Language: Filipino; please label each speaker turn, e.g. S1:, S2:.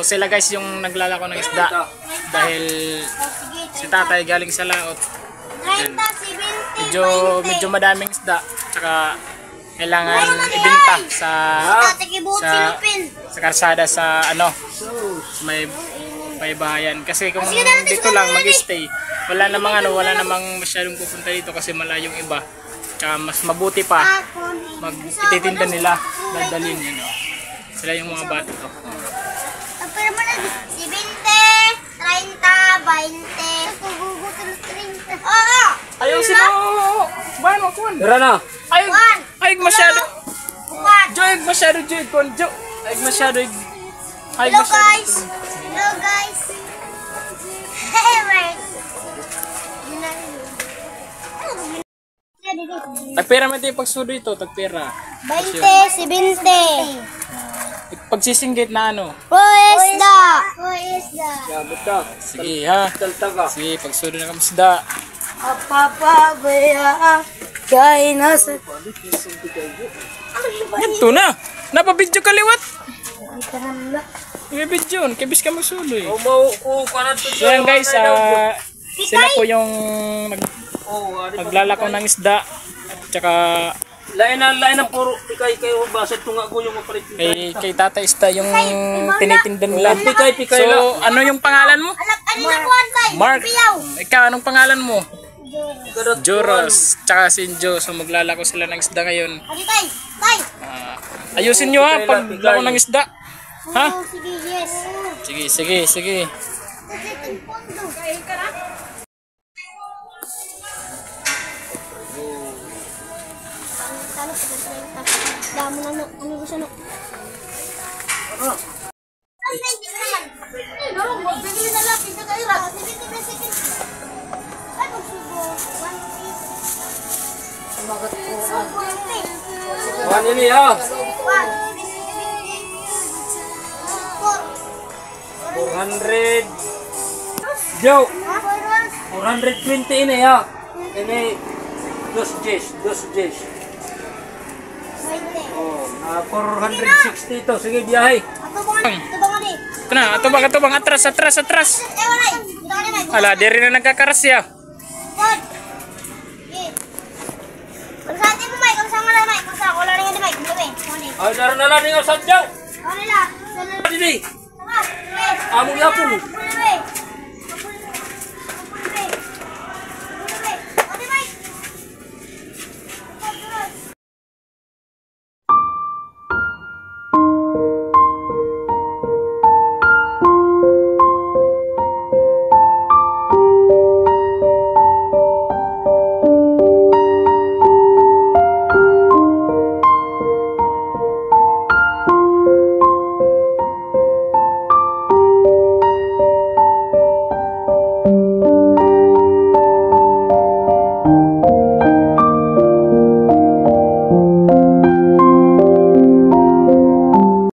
S1: sila guys yung naglalako ng isda. Dahil si tatay galing sa laot. Medyo madaming isda. Tsaka kailangan ibenta sa karsada sa may bahayan. Kasi kung dito lang mag-stay, wala namang masyadong pupunta dito kasi malayong iba. Tsaka mas mabuti pa ititinda nila, dadalhin yun. Sila yung mga bata to.
S2: Pero mo na 20, 30, 20. Oo!
S1: Ayaw sino! Bahan mo kun!
S3: Tara na!
S1: Ayog masyado! Joy, masyado Joy kun! Ayog masyado!
S2: Hello guys! Hello guys! Hey, wait!
S1: Tagpera man tayo pagsudo ito, tagpera.
S2: 20, 70.
S1: Pagsisinggit na
S2: Isda!
S3: Sabot ka.
S1: Sige ha.
S3: Taltaga.
S1: Sige, pagsudo na kami isda.
S2: Apapabaya kay nasa...
S1: Ito na! Napabidyo kaliwat! Ibibidyo yun, kibis ka magsudo eh. So yan guys, sila po yung naglalako ng isda. At saka
S3: lain na puro kayo baset tunga ko yung mapalit.
S1: kay Tata Isda yung tinitinda nila.
S3: Pikay
S1: So, ano yung pangalan mo? Mark. Ikaw, anong pangalan mo? Joros. Tsaka Sinjo. So, maglalako sila ng isda ngayon. Ayusin nyo ha, paglako ng isda. Ha? Sige.
S2: Damo na ano gusto no? Magbigay na lang, isa ka ira. Ay, magsubo. 150.
S3: Wan ini ya. 400. Yo. 420 ini ya. Ini dos dish. Oh, 460 to. Sige, biyahe.
S1: Atubang, atras. Ala, diri na nagkakaras ya.
S2: Pagsatin mo, Mike. Kung saan nga lang, Mike. Kung saan, wala rin nga di, Mike.
S3: Ay, daran na lang yung sadyaw.
S2: Ano nila?
S3: Didi. Amo yapon.